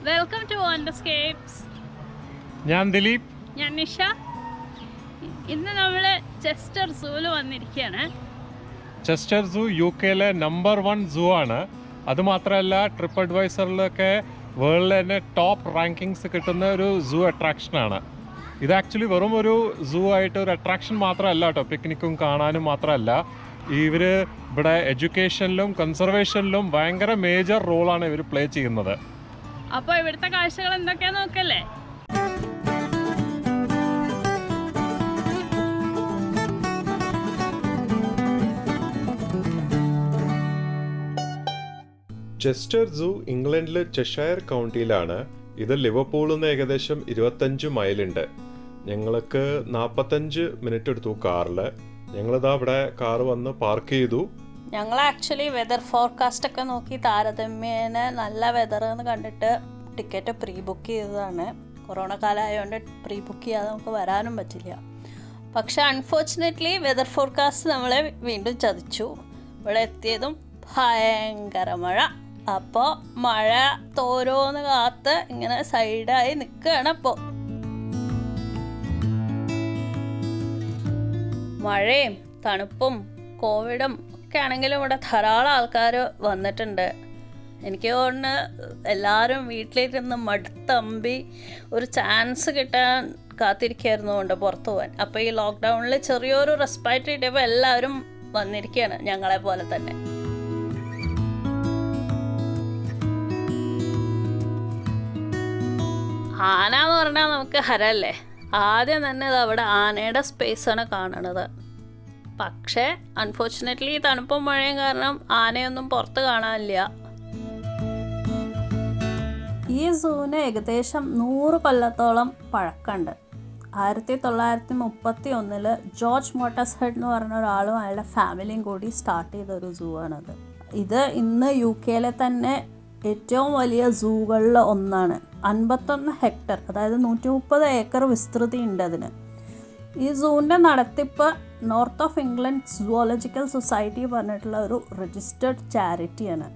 Welcome to വണ്ടർസ്കേപ്സ്. ഞാൻ ദിലീപ്. ഞാൻ നിഷ. ഇന്ന് നമ്മൾ ചെസ്റ്റർ സൂവിൽ വന്നിരിക്കുകയാണ്. ചെസ്റ്റർ സൂ UK-ലെ നമ്പർ 1 സൂ ആണ്. അതുമാത്രമല്ല ട്രിപ്പ് അഡ്വൈസറിലൊക്കെ വേൾഡിൽ തന്നെ ടോപ്പ് റാങ്കിങ്സ് കിട്ടുന്ന ഒരു സൂ അട്രാക്ഷനാണ്. ഇത് ആക്ച്വലി വെറും ഒരു സൂ ആയിട്ട് ഒരു അട്രാക്ഷൻ മാത്രമല്ല കേട്ടോ, പിക്നിക്കും കാണാനും മാത്രമല്ല. ഇവർ ഇവിടെ എഡ്യൂക്കേഷനിലും കൺസർവേഷനിലും ഭയങ്കര മേജർ റോളാണ് ഇവർ പ്ലേ ചെയ്യുന്നത്. അപ്പോൾ ഇവിടുത്തെ കാഴ്ചകൾ എന്തൊക്കെയാന്ന് നോക്കല്ലേ. ചെസ്റ്റർ സൂ ഇംഗ്ലണ്ടിലെ ചെഷയർ കൗണ്ടിയിലാണ്. ഇത് ലിവർപൂളിൽ നിന്ന് ഏകദേശം 25 മൈലുണ്ട്. ഞങ്ങൾക്ക് 45 മിനിറ്റ് എടുത്തു കാറിൽ. ഞങ്ങളിതാ ഇവിടെ കാറ് വന്ന് പാർക്ക് ചെയ്തു. ഞങ്ങൾ ആക്ച്വലി വെതർ ഫോർകാസ്റ്റ് ഒക്കെ നോക്കി താരതമ്യേന നല്ല വെതർ എന്ന് കണ്ടിട്ട് ടിക്കറ്റ് പ്രീ ബുക്ക് ചെയ്തതാണ്. കൊറോണ കാലമായതുകൊണ്ട് പ്രീ ബുക്ക് ചെയ്യാതെ നമുക്ക് വരാനും പറ്റില്ല. പക്ഷെ അൺഫോർച്ചുനേറ്റ്ലി വെതർ ഫോർകാസ്റ്റ് നമ്മളെ വീണ്ടും ചതിച്ചു. ഇവിടെ എത്തിയതും ഭയങ്കര മഴ. അപ്പോൾ മഴ തോരോന്ന് കാത്ത് ഇങ്ങനെ സൈഡായി നിൽക്കുകയാണ്. ഇപ്പോൾ മഴയും തണുപ്പും കോവിഡും ഒക്കെ ആണെങ്കിലും ഇവിടെ ധാരാളം ആൾക്കാർ വന്നിട്ടുണ്ട്. എനിക്ക് തോന്നുന്നു എല്ലാവരും വീട്ടിലിരുന്ന് മടുത്തമ്പി ഒരു ചാൻസ് കിട്ടാൻ കാത്തിരിക്കുകയായിരുന്നു കൊണ്ട് പുറത്തു പോകാൻ. അപ്പോൾ ഈ ലോക്ക്ഡൗണിൽ ചെറിയൊരു റെസ്പൈറ്റ് കിട്ടിയപ്പോൾ എല്ലാവരും വന്നിരിക്കുകയാണ്, ഞങ്ങളെ പോലെ തന്നെ. ആന എന്ന് പറഞ്ഞാൽ നമുക്ക് ഹരല്ലേ. ആദ്യം തന്നെ ഇത് അവിടെ ആനയുടെ സ്പേസാണ് കാണണത്. പക്ഷേ അൺഫോർച്ചുനേറ്റ്ലി തണുപ്പും മഴയും കാരണം ആനയൊന്നും പുറത്ത് കാണാനില്ല. ഈ സൂവിന് ഏകദേശം 100 കൊല്ലത്തോളം പഴക്കമുണ്ട്. 1931 ജോർജ് മോട്ടസ്ഹെഡ് എന്ന് പറഞ്ഞ ഒരാളും അയാളുടെ ഫാമിലിയും കൂടി സ്റ്റാർട്ട് ചെയ്തൊരു സൂ ആണത്. ഇത് ഇന്ന് UK-ലെ തന്നെ ഏറ്റവും വലിയ സൂകളിൽ ഒന്നാണ്. 51 ഹെക്ടർ, അതായത് 130 ഏക്കർ വിസ്തൃതി ഉണ്ട് അതിന്. ഈ സൂവിൻ്റെ നടത്തിപ്പ് north of England zoological society പറഞ്ഞിട്ടുള്ള ഒരു രജിസ്റ്റേർഡ് ചാരിറ്റിയാണ്.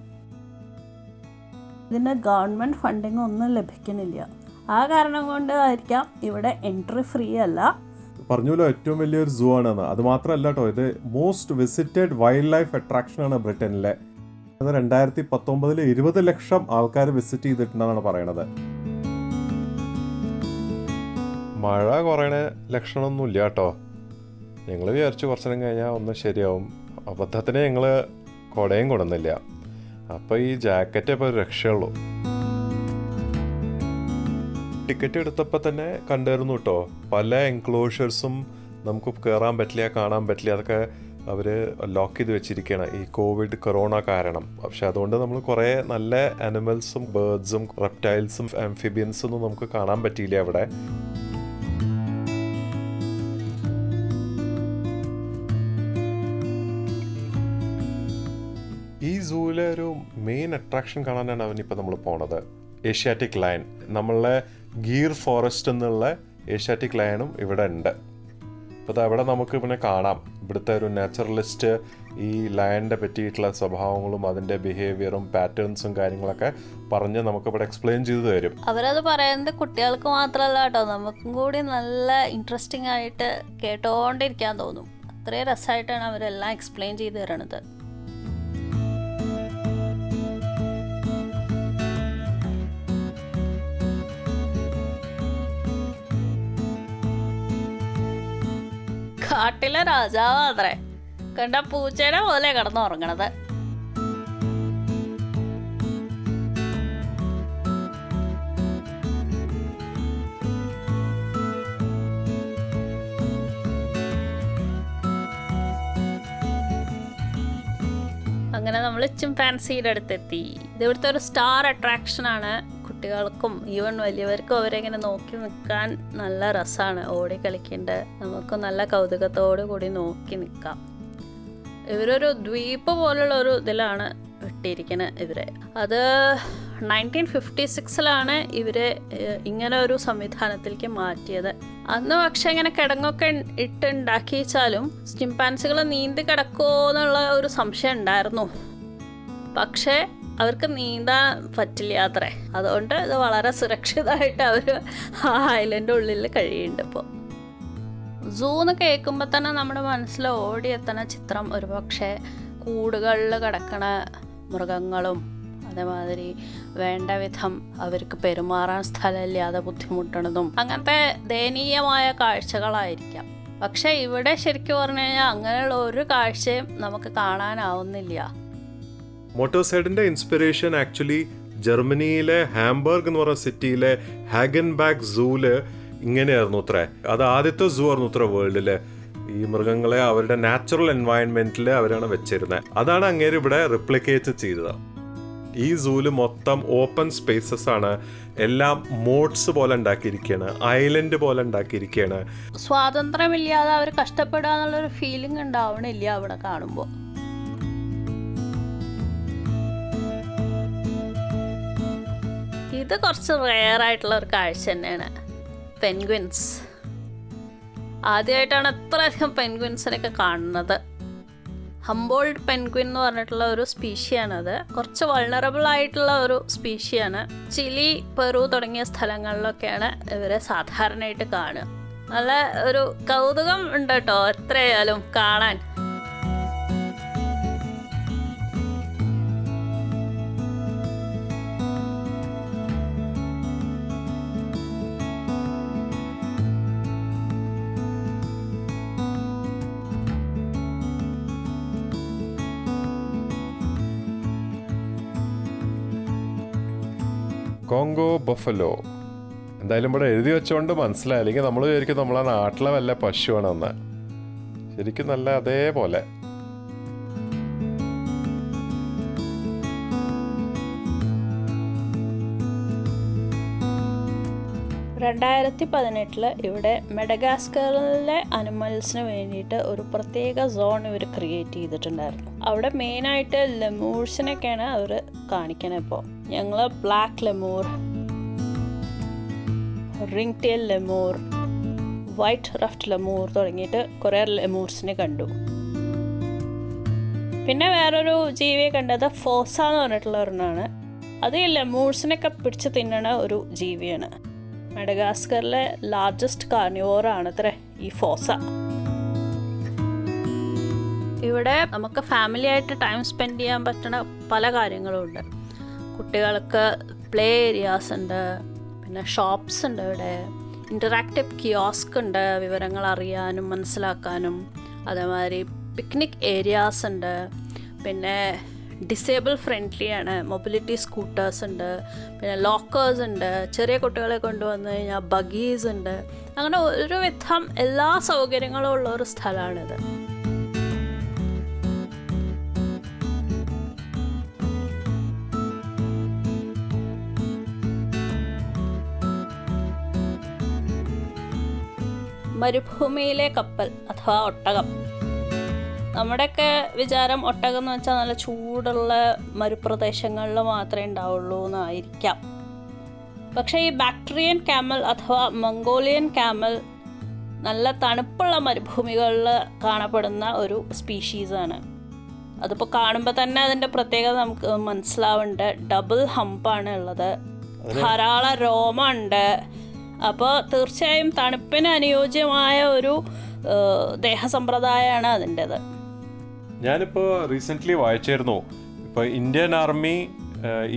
ഇതിന് ഗവൺമെൻറ് ഫണ്ടിങ് ഒന്നും ലഭിക്കുന്നില്ല. ആ കാരണം കൊണ്ട് ആയിരിക്കാം ഇവിടെ എൻട്രി ഫ്രീ അല്ല. പറഞ്ഞല്ലോ ഏറ്റവും വലിയൊരു സൂ ആണെന്ന്. അത് മാത്രമല്ല കേട്ടോ, ഇത് മോസ്റ്റ് വിസിറ്റഡ് വൈൽഡ് ലൈഫ് അട്രാക്ഷനാണ് ബ്രിട്ടനിലെ. അത് 2019 20 ലക്ഷം ആൾക്കാർ വിസിറ്റ് ചെയ്തിട്ടുണ്ടെന്നാണ് പറയണത്. മഴ കുറയണ ലക്ഷണമൊന്നുമില്ല കേട്ടോ. ഞങ്ങൾ വിചാരിച്ചു കുറച്ചു നേരം കഴിഞ്ഞാൽ ഒന്ന് ശരിയാവും. അബദ്ധത്തിന് ഞങ്ങൾ കുടയും കൊടുന്നില്ല. അപ്പോൾ ഈ ജാക്കറ്റ് ഇപ്പോൾ ഒരു രക്ഷയുള്ളൂ. ടിക്കറ്റ് എടുത്തപ്പോൾ തന്നെ കണ്ടായിരുന്നു കേട്ടോ, പല എൻക്ലോഷേഴ്സും നമുക്ക് കയറാൻ പറ്റില്ല, കാണാൻ പറ്റില്ല. അതൊക്കെ അവർ ലോക്ക് ചെയ്ത് വെച്ചിരിക്കുകയാണ് ഈ കോവിഡ് കൊറോണ കാരണം. പക്ഷെ അതുകൊണ്ട് നമ്മൾ കുറേ നല്ല ആനിമൽസും ബേർഡ്സും റെപ്റ്റൈൽസും ആംഫിബിയൻസും ഒന്നും നമുക്ക് കാണാൻ പറ്റിയില്ല അവിടെ. ഈ സൂവിലെ ഒരു മെയിൻ അട്രാക്ഷൻ കാണാനാണ് അവനിപ്പോൾ നമ്മൾ പോണത്. Asiatic lion. നമ്മളുടെ ഗീർ ഫോറസ്റ്റ് എന്നുള്ള ഏഷ്യാറ്റിക് ലയണും ഇവിടെ ഉണ്ട്. അപ്പോൾ അവിടെ നമുക്ക് പിന്നെ കാണാം. ഇവിടുത്തെ ഒരു നാച്ചുറലിസ്റ്റ് ഈ ലയണിൻ്റെ പറ്റിയിട്ടുള്ള സ്വഭാവങ്ങളും അതിൻ്റെ ബിഹേവിയറും പാറ്റേൺസും കാര്യങ്ങളൊക്കെ പറഞ്ഞ് നമുക്കിവിടെ എക്സ്പ്ലെയിൻ ചെയ്തു തരും. അവരത് പറയുന്നത് കുട്ടികൾക്ക് മാത്രമല്ല കേട്ടോ, നമുക്കും കൂടി നല്ല ഇൻട്രസ്റ്റിംഗ് ആയിട്ട് കേട്ടോണ്ടിരിക്കാൻ തോന്നും. അത്രയും രസമായിട്ടാണ് അവരെല്ലാം എക്സ്പ്ലെയിൻ ചെയ്ത് തരണത്. കാട്ടിലെ രാജാവാത്രേ. കണ്ട പൂച്ചയുടെ പോലെ കിടന്നുറങ്ങണത്. അങ്ങനെ നമ്മൾ ചിമ്പാൻസിയുടെ അടുത്തെത്തി. ഇത് ഇവിടുത്തെ ഒരു സ്റ്റാർ അട്രാക്ഷനാണ്. കുട്ടികൾക്കും ഈവൻ വലിയവർക്കും അവരെങ്ങനെ നോക്കി നിൽക്കാൻ നല്ല രസമാണ്. ഓടി കളിക്കേണ്ട നമുക്ക് നല്ല കൗതുകത്തോടു കൂടി നോക്കി നിൽക്കാം. ഇവരൊരു ദ്വീപ് പോലുള്ള ഒരു ഇതിലാണ് ഇട്ടിരിക്കുന്നത് ഇവരെ. അത് 1956 ഇവരെ ഇങ്ങനെ ഒരു സംവിധാനത്തിലേക്ക് മാറ്റിയത്. അന്ന് പക്ഷെ ഇങ്ങനെ കിടങ്ങൊക്കെ ഇട്ടുണ്ടാക്കി വെച്ചാലും ചിമ്പാൻസികൾ നീന്തി കിടക്കുമോ എന്നുള്ള ഒരു സംശയം ഉണ്ടായിരുന്നു. പക്ഷേ അവർക്ക് നീന്താൻ പറ്റില്ല അത്രേ. അതുകൊണ്ട് ഇത് വളരെ സുരക്ഷിതമായിട്ട് അവർ ആ ഐലൻഡ് ഉള്ളിൽ കഴിയുന്നുണ്ട്. ഇപ്പോൾ സൂ എന്ന് കേൾക്കുമ്പോൾ തന്നെ നമ്മുടെ മനസ്സിൽ ഓടിയെത്തുന്ന ചിത്രം ഒരുപക്ഷെ കൂടുകളിൽ കിടക്കണ മൃഗങ്ങളും അതേമാതിരി വേണ്ട വിധം അവർക്ക് പെരുമാറാൻ സ്ഥലമില്ലാതെ ബുദ്ധിമുട്ടണതും അങ്ങനത്തെ ദയനീയമായ കാഴ്ചകളായിരിക്കാം. പക്ഷെ ഇവിടെ ശരിക്കും പറഞ്ഞു കഴിഞ്ഞാൽ അങ്ങനെയുള്ള ഒരു കാഴ്ചയും നമുക്ക് കാണാനാവുന്നില്ല. മോട്ടോസൈഡിന്റെ ഇൻസ്പിറേഷൻ ആക്ച്വലി ജർമ്മനിയിലെ ഹാംബർഗ് എന്ന് പറയുന്ന സിറ്റിയിലെ ഹാഗൻബാഗ് സൂല് ഇങ്ങനെയായിരുന്നു അത്രേ. അത് ആദ്യത്തെ സൂ ആയിരുന്നു അത്ര വേൾഡില്. ഈ മൃഗങ്ങളെ അവരുടെ നാച്ചുറൽ എൻവയൺമെന്റിൽ അവരാണ് വെച്ചിരുന്നത്. അതാണ് അങ്ങേര് ഇവിടെ റിപ്ലിക്കേറ്റ് ചെയ്തത്. ഈ സൂല് മൊത്തം ഓപ്പൺ സ്പേസസ് ആണ്, എല്ലാം മോഡ്സ് പോലെ ഉണ്ടാക്കിയിരിക്കുകയാണ്, ഐലൻഡ് പോലെ ഉണ്ടാക്കിയിരിക്കുകയാണ്. സ്വാതന്ത്ര്യമില്ലാതെ അവർ കഷ്ടപ്പെടുക എന്നുള്ളൊരു ഫീലിംഗ് ഉണ്ടാവണില്ല അവിടെ കാണുമ്പോൾ. ഇത് കുറച്ച് റെയർ ആയിട്ടുള്ള ഒരു കാഴ്ച തന്നെയാണ്. പെൻഗ്വിൻസ് ആദ്യമായിട്ടാണ് അത്രയധികം പെൻഗ്വിൻസിനൊക്കെ കാണുന്നത്. ഹംബോൾട്ട് പെൻഗ്വിൻ എന്ന് പറഞ്ഞിട്ടുള്ള ഒരു സ്പീഷിയാണത്. കുറച്ച് വൾണറബിൾ ആയിട്ടുള്ള ഒരു സ്പീഷിയാണ്. ചിലി, പെറു തുടങ്ങിയ സ്ഥലങ്ങളിലൊക്കെയാണ് ഇവരെ സാധാരണയായിട്ട് കാണുക. നല്ല ഒരു കൗതുകം ഉണ്ട് കേട്ടോ എത്രയായാലും കാണാൻ. കോങ്കോ ബഫലോ എന്തായാലും ഇവിടെ എഴുതി വെച്ചുകൊണ്ട് മനസ്സിലായി. അല്ലെങ്കിൽ നമ്മൾ വിചാരിക്കും നമ്മളെ നാട്ടിലെ വല്ല പശുവാണെന്ന്. ശരിക്കും നല്ല അതേപോലെ. 2018 ഇവിടെ മെഡഗാസ്കറിലെ അനിമൽസിന് വേണ്ടിയിട്ട് ഒരു പ്രത്യേക സോൺ ഇവർ ക്രിയേറ്റ് ചെയ്തിട്ടുണ്ടായിരുന്നു. അവിടെ മെയിനായിട്ട് ലെമൂർസിനൊക്കെയാണ് അവർ കാണിക്കണത്. ഇപ്പോൾ ഞങ്ങൾ black lemur, ring tail lemur, white ruffed lemur തുടങ്ങിയിട്ട് കുറേ ലെമൂർസിനെ കണ്ടു. പിന്നെ വേറൊരു ജീവിയെ കണ്ടത് ഫോസ എന്ന് പറഞ്ഞിട്ടുള്ള ഒരെണ്ണമാണ്. അത് ഈ ലെമൂർസിനൊക്കെ പിടിച്ച് തിന്നണ ഒരു ജീവിയാണ്. മെഡഗാസ്കറിലെ ലാർജസ്റ്റ് കാർണിവോറാണ് അത്രേ ഈ ഫോസ. ഇവിടെ നമുക്ക് ഫാമിലി ആയിട്ട് ടൈം സ്പെൻഡ് ചെയ്യാൻ പറ്റുന്ന പല കാര്യങ്ങളുണ്ട്. കുട്ടികൾക്ക് പ്ലേ ഏരിയാസ് ഉണ്ട്, പിന്നെ ഷോപ്സ് ഉണ്ട്, ഇവിടെ ഇൻ്ററാക്റ്റീവ് കിയോസ്ക് ഉണ്ട് വിവരങ്ങൾ അറിയാനും മനസ്സിലാക്കാനും. അതേമാതിരി പിക്നിക് ഏരിയാസ് ഉണ്ട്, പിന്നെ ഡിസേബിൾ ഫ്രണ്ട്ലി ആണ്, മൊബിലിറ്റി സ്കൂട്ടേഴ്സ് ഉണ്ട്, പിന്നെ ലോക്കേഴ്സ് ഉണ്ട്, ചെറിയ കുട്ടികളെ കൊണ്ടുവന്നു കഴിഞ്ഞാൽ ബഗീസ് ഉണ്ട്. അങ്ങനെ ഒരു വിധം എല്ലാ സൗകര്യങ്ങളും ഉള്ള ഒരു സ്ഥലമാണിത്. മരുഭൂമിയിലെ കപ്പൽ അഥവാ ഒട്ടകം. നമ്മുടെയൊക്കെ വിചാരം ഒട്ടകം എന്ന് വെച്ചാൽ നല്ല ചൂടുള്ള മരുപ്രദേശങ്ങളിൽ മാത്രമേ ഉണ്ടാവുള്ളൂ എന്നായിരിക്കാം. പക്ഷേ ഈ ബാക്ട്രിയൻ ക്യാമൽ അഥവാ മംഗോളിയൻ ക്യാമൽ നല്ല തണുപ്പുള്ള മരുഭൂമികളിൽ കാണപ്പെടുന്ന ഒരു സ്പീഷീസാണ്. അതിപ്പോൾ കാണുമ്പോൾ തന്നെ അതിൻ്റെ പ്രത്യേകത നമുക്ക് മനസ്സിലാവുന്നുണ്ട്. ഡബിൾ ഹമ്പാണ് ഉള്ളത്, ധാരാളം രോമമുണ്ട്. അപ്പോൾ തീർച്ചയായും തണുപ്പിന് അനുയോജ്യമായ ഒരു ദേഹസമ്പ്രദായമാണ് അതിൻ്റെത്. ഞാനിപ്പോൾ റീസെൻ്റ്ലി വായിച്ചായിരുന്നു, ഇപ്പോൾ ഇന്ത്യൻ ആർമി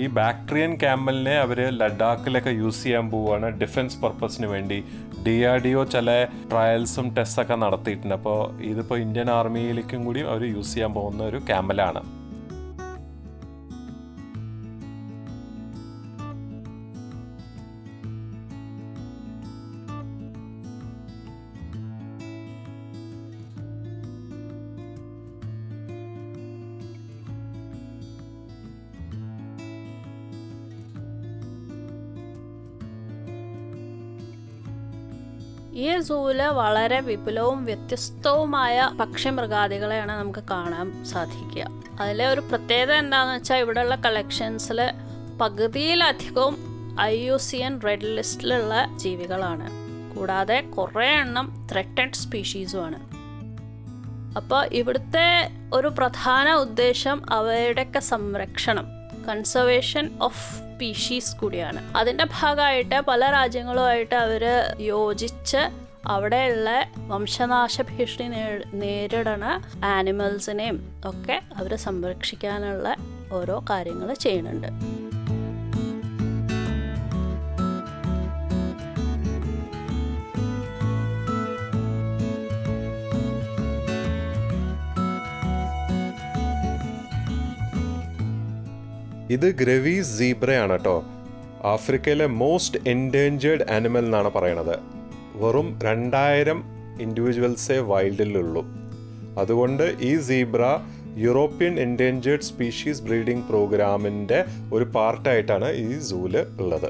ഈ ബാക്ട്രിയൻ ക്യാമലിനെ അവർ ലഡാക്കിലൊക്കെ യൂസ് ചെയ്യാൻ പോവുകയാണ് ഡിഫൻസ് പർപ്പസിന് വേണ്ടി. DRDO ചില ട്രയൽസും ടെസ്റ്റൊക്കെ നടത്തിയിട്ടുണ്ട്. അപ്പോൾ ഇതിപ്പോൾ ഇന്ത്യൻ ആർമിയിലേക്കും കൂടി അവർ യൂസ് ചെയ്യാൻ പോകുന്ന ഒരു ക്യാമലാണ്. ഈ സൂവിൽ വളരെ വിപുലവും വ്യത്യസ്തവുമായ പക്ഷിമൃഗാദികളെയാണ് നമുക്ക് കാണാൻ സാധിക്കുക. അതിലെ ഒരു പ്രത്യേകത എന്താണെന്ന് വെച്ചാൽ ഇവിടെയുള്ള കളക്ഷൻസിൽ പകുതിയിലധികവും IUCN റെഡ് ലിസ്റ്റിലുള്ള ജീവികളാണ്. കൂടാതെ കുറേ എണ്ണം ത്രെറ്റഡ് സ്പീഷീസുമാണ്. അപ്പോൾ ഇവിടുത്തെ ഒരു പ്രധാന ഉദ്ദേശം അവയുടെയൊക്കെ സംരക്ഷണം. കൺസർവേഷൻ ഓഫ് സ്പീഷീസ് കൂടിയാണ്. അതിൻ്റെ ഭാഗമായിട്ട് പല രാജ്യങ്ങളുമായിട്ട് അവർ യോജിച്ച് അവിടെയുള്ള വംശനാശ ഭീഷണി നേരിടണ ആനിമൽസിനെയും ഒക്കെ അവർ സംരക്ഷിക്കാനുള്ള ഓരോ കാര്യങ്ങൾ ചെയ്യുന്നുണ്ട്. ഇത് ഗ്രവീസ് സീബ്രയാണ് കേട്ടോ. ആഫ്രിക്കയിലെ മോസ്റ്റ് എൻഡേഞ്ചേർഡ് ആനിമൽ എന്നാണ് പറയണത്. വെറും 2000 ഇൻഡിവിജ്വൽസേ വൈൽഡിലുള്ളൂ. അതുകൊണ്ട് ഈ zebra European endangered species breeding പ്രോഗ്രാമിൻ്റെ ഒരു പാർട്ടായിട്ടാണ് ഈ സൂല് ഉള്ളത്.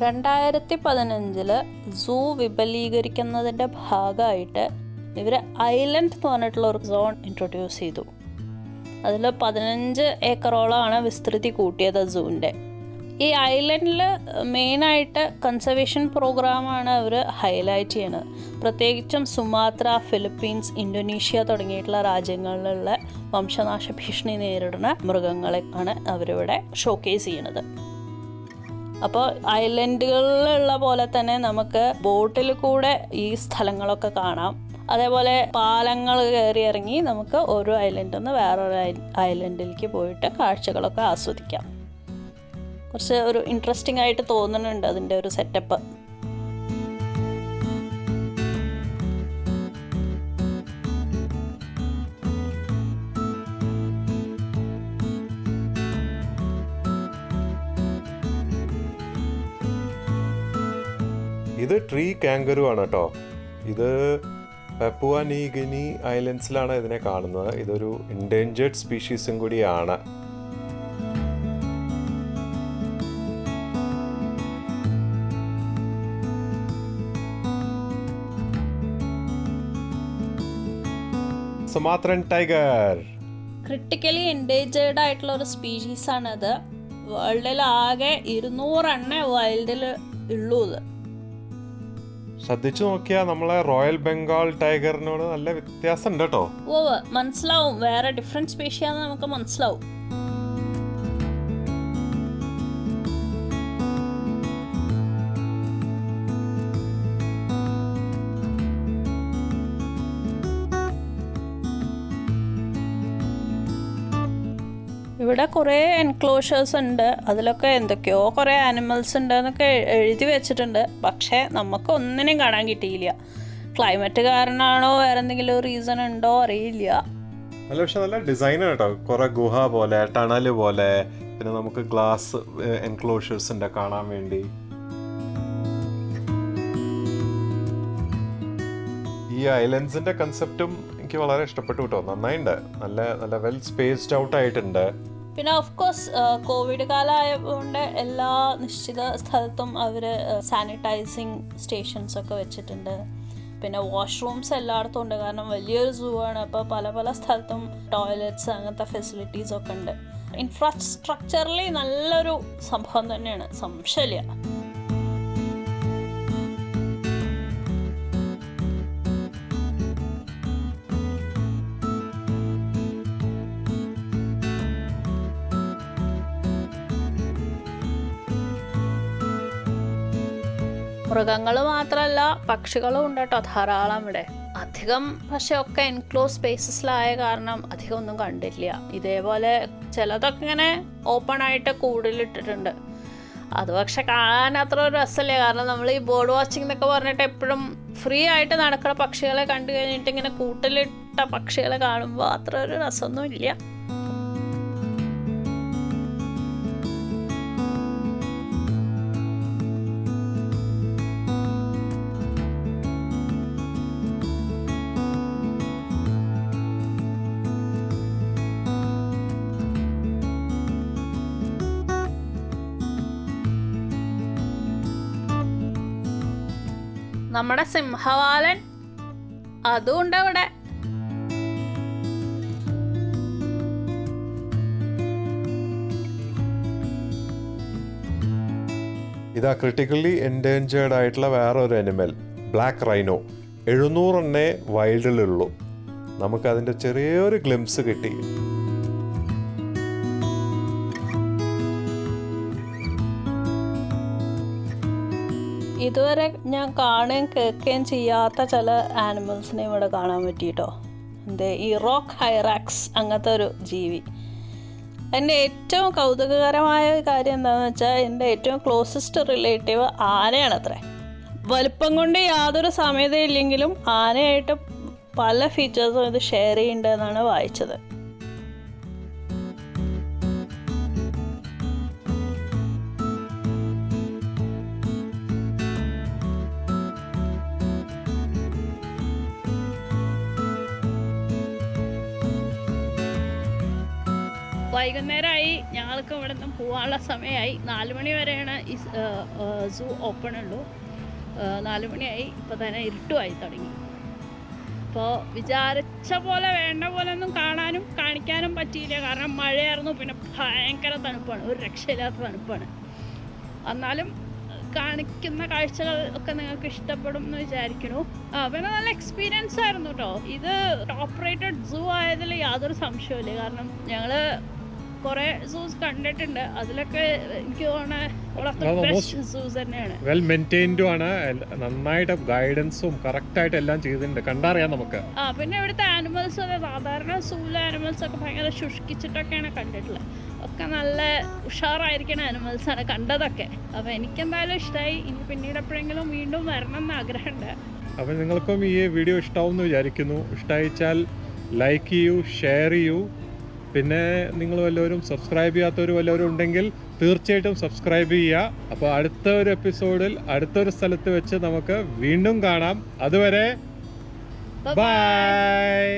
രണ്ടായിരത്തി 2015 സൂ വിപുലീകരിക്കുന്നതിൻ്റെ ഭാഗമായിട്ട് ഇവർ ഐലൻഡ് എന്ന് പറഞ്ഞിട്ടുള്ള ഒരു സോൺ ഇൻട്രൊഡ്യൂസ് ചെയ്തു. അതിൽ 15 ഏക്കറോളമാണ് വിസ്തൃതി കൂട്ടിയത് സൂവിൻ്റെ. ഈ ഐലൻഡിൽ മെയിനായിട്ട് കൺസർവേഷൻ പ്രോഗ്രാമാണ് അവർ ഹൈലൈറ്റ് ചെയ്യുന്നത്. പ്രത്യേകിച്ചും സുമാത്ര, ഫിലിപ്പീൻസ്, ഇന്തോനേഷ്യ തുടങ്ങിയിട്ടുള്ള രാജ്യങ്ങളിലുള്ള വംശനാശ ഭീഷണി നേരിടുന്ന മൃഗങ്ങളെ ആണ് അവരിവിടെ ഷോക്കേസ് ചെയ്യുന്നത്. അപ്പോൾ ഐലൻഡുകളിലുള്ള പോലെ തന്നെ നമുക്ക് ബോട്ടിൽ കൂടെ ഈ സ്ഥലങ്ങളൊക്കെ കാണാം. അതേപോലെ പാലങ്ങൾ കയറി ഇറങ്ങി നമുക്ക് ഓരോ ഐലൻഡിൽ നിന്ന് വേറൊരു ഐലൻഡിലേക്ക് പോയിട്ട് കാഴ്ചകളൊക്കെ ആസ്വദിക്കാം. കുറച്ച് ഒരു ഇൻട്രസ്റ്റിംഗ് ആയിട്ട് തോന്നുന്നുണ്ട് അതിൻ്റെ ഒരു സെറ്റപ്പ്. ഇത് ട്രീ കാങ്കരു ആണ് കേട്ടോ. ഇത് പപ്പുവ ന്യൂ ഗിനി ഐലൻഡ്സിലാണ് ഇതിനെ കാണുന്നത്. ഇതൊരു എൻഡേഞ്ചേർഡ് സ്പീഷീസും കൂടിയാണ്. സുമാത്രൻ ടൈഗർ ക്രിട്ടിക്കലി എൻഡേഞ്ചേർഡ് ആയിട്ടുള്ള ഒരു സ്പീഷീസാണത്. വേൾഡിൽ ആകെ 200 വൈൽഡിൽ ഉള്ളൂ. ഇത് ശ്രദ്ധിച്ചു നോക്കിയാൽ നമ്മളെ റോയൽ ബംഗാൾ ടൈഗറിനോട് നല്ല വ്യത്യാസം ഉണ്ട് കേട്ടോ. മനസ്സിലാവും, വേറെ ഡിഫറെന്റ് സ്പീഷിയാന്ന് നമുക്ക് മനസ്സിലാവും. ഇവിടെ കുറേ എൻക്ലോഷേഴ്സ് ഉണ്ട്. അതിലൊക്കെ എന്തൊക്കെയോ കുറേ ആനിമൽസ് ഉണ്ട് എന്നൊക്കെ എഴുതി വെച്ചിട്ടുണ്ട്. പക്ഷേ നമുക്ക് ഒന്നിനും കാണാൻ കിട്ടിയില്ല. ക്ലൈമറ്റ് കാരണമാണോ വേറെ എന്തെങ്കിലും റീസൺ ഉണ്ടോ അറിയില്ല. നല്ല പക്ഷെ നല്ല ഡിസൈനാണ് കേട്ടോ. കുറേ ഗുഹ പോലെ, ടണൽ പോലെ, പിന്നെ നമുക്ക് ഗ്ലാസ് എൻക്ലോഷേഴ്സ് ഉണ്ട് കാണാൻ വേണ്ടി. ഈ ഐലൻഡ്സിന്റെ കൺസെപ്റ്റും എനിക്ക് വളരെ ഇഷ്ടപ്പെട്ടു കേട്ടോ. നന്നായിട്ടുണ്ട്. നല്ല നല്ല വെൽ സ്പേസ്ഡ് ഔട്ട് ആയിട്ടുണ്ട്. പിന്നെ ഓഫ് കോഴ്സ് കോവിഡ് കാലമായതുകൊണ്ട് എല്ലാ നിശ്ചിത സ്ഥലത്തും അവർ സാനിറ്റൈസിങ് സ്റ്റേഷൻസ് ഒക്കെ വെച്ചിട്ടുണ്ട്. പിന്നെ വാഷ്റൂംസ് എല്ലായിടത്തും ഉണ്ട്. കാരണം വലിയൊരു സൂ ആണ്. അപ്പോൾ പല പല സ്ഥലത്തും ടോയ്ലറ്റ്സ് അങ്ങനത്തെ ഫെസിലിറ്റീസ് ഒക്കെ ഉണ്ട്. ഇൻഫ്രാസ്ട്രക്ചറലി നല്ലൊരു സംഭവം തന്നെയാണ്, സംശയമില്ല. മൃഗങ്ങൾ മാത്രമല്ല പക്ഷികളും ഉണ്ട് കേട്ടോ, ധാരാളം ഇവിടെ. അധികം പക്ഷെ ഒക്കെ എൻക്ലോസ് സ്പേസസിലായ കാരണം അധികം ഒന്നും കണ്ടില്ല. ഇതേപോലെ ചിലതൊക്കെ ഇങ്ങനെ ഓപ്പൺ ആയിട്ട് കൂടിലിട്ടിട്ടുണ്ട്. അത് പക്ഷെ കാണാൻ അത്ര ഒരു രസമില്ല. കാരണം നമ്മൾ ഈ ബേർഡ് വാച്ചിങ് എന്നൊക്കെ പറഞ്ഞിട്ട് എപ്പോഴും ഫ്രീ ആയിട്ട് നടക്കുന്ന പക്ഷികളെ കണ്ടു കഴിഞ്ഞിട്ട് ഇങ്ങനെ കൂട്ടിലിട്ട പക്ഷികളെ കാണുമ്പോൾ അത്ര ഒരു രസമൊന്നും ഇല്ല. നമ്മുടെ സിംഹവാലൻ അതും ഉണ്ട് അവിടെ. ഇതാ ക്രിട്ടിക്കലി എൻഡേഞ്ചേർഡ് ആയിട്ടുള്ള വേറെ ഒരു അനിമൽ, ബ്ലാക്ക് റൈനോ. 700 വൈൽഡിലുള്ളൂ. നമുക്കതിൻ്റെ ചെറിയൊരു ഗ്ലിംസ് കിട്ടി. ഇതുവരെ ഞാൻ കാണുകയും കേൾക്കുകയും ചെയ്യാത്ത ചില ആനിമൽസിനെ ഇവിടെ കാണാൻ പറ്റിയിട്ടോ. ഈ റോക്ക് ഹൈറാക്സ് അങ്ങനത്തെ ഒരു ജീവി. എൻ്റെ ഏറ്റവും കൗതുകകരമായ കാര്യം എന്താണെന്ന് വെച്ചാൽ എൻ്റെ ഏറ്റവും ക്ലോസസ്റ്റ് റിലേറ്റീവ് ആനയാണത്രേ. വലുപ്പം കൊണ്ട് യാതൊരു സാമ്യതയില്ലെങ്കിലും ആനയായിട്ട് പല ഫീച്ചേഴ്സും ഇത് ഷെയർ ചെയ്യുന്നുണ്ടെന്നാണ് വായിച്ചത്. വൈകുന്നേരമായി, ഞങ്ങൾക്ക് ഇവിടെ നിന്ന് പോകാനുള്ള സമയമായി. 4 മണി വരെയാണ് ഈ സൂ ഓപ്പൺ ഉള്ളൂ. 4 മണിയായി, ഇപ്പോൾ തന്നെ ഇരുട്ടുമായി തുടങ്ങി. അപ്പോൾ വിചാരിച്ച പോലെ വേണ്ട പോലെ ഒന്നും കാണാനും കാണിക്കാനും പറ്റിയില്ല. കാരണം മഴയായിരുന്നു, പിന്നെ ഭയങ്കര തണുപ്പാണ്, ഒരു രക്ഷയില്ലാത്ത തണുപ്പാണ്. എന്നാലും കാണിക്കുന്ന കാഴ്ചകൾ ഒക്കെ നിങ്ങൾക്ക് ഇഷ്ടപ്പെടും എന്ന് വിചാരിക്കുന്നു. പിന്നെ നല്ല എക്സ്പീരിയൻസ് ആയിരുന്നു കേട്ടോ. ഇത് ടോപ്പ് റേറ്റഡ് സൂ ആയതിൽ യാതൊരു സംശയമില്ല. കാരണം ഞങ്ങൾ കുറേ സൂസ് കണ്ടിട്ടുണ്ട്, അതിലൊക്കെ എനിക്ക് തോന്നുന്നത് സൂസ് തന്നെയാണ്. വെൽ മെയിൻറ്റെയിൻഡും ആണ്, നന്നായിട്ട് ഗൈഡൻസും കറക്റ്റായിട്ട് എല്ലാം ചെയ്തിട്ടുണ്ട്, കണ്ടറിയാം നമുക്ക്. പിന്നെ ഇവിടുത്തെ ആനിമൽസ് അതെ, സാധാരണ സൂവിലെ ആനിമൽസ് ഒക്കെ ഭയങ്കര ശുഷ്കിച്ചിട്ടൊക്കെയാണ് കണ്ടിട്ടുള്ളത്. ഒക്കെ നല്ല ഉഷാറായിരിക്കുന്ന ആനിമൽസാണ് കണ്ടതൊക്കെ. അപ്പോൾ എനിക്കെന്തായാലും ഇഷ്ടമായി. ഇനി പിന്നീട് എപ്പോഴെങ്കിലും വീണ്ടും വരണം എന്ന് ആഗ്രഹമുണ്ട്. അപ്പോൾ നിങ്ങൾക്കും ഈ വീഡിയോ ഇഷ്ടമാവുമെന്ന് വിചാരിക്കുന്നു. ഇഷ്ടമായിച്ചാൽ ലൈക്ക് ചെയ്യൂ, ഷെയർ ചെയ്യൂ. പിന്നെ നിങ്ങൾ വല്ലവരും സബ്സ്ക്രൈബ് ചെയ്യാത്തവർ വല്ലവരും ഉണ്ടെങ്കിൽ തീർച്ചയായിട്ടും സബ്സ്ക്രൈബ് ചെയ്യുക. അപ്പോൾ അടുത്ത ഒരു എപ്പിസോഡിൽ അടുത്തൊരു സ്ഥലത്ത് വെച്ച് നമുക്ക് വീണ്ടും കാണാം. അതുവരെ ബൈ.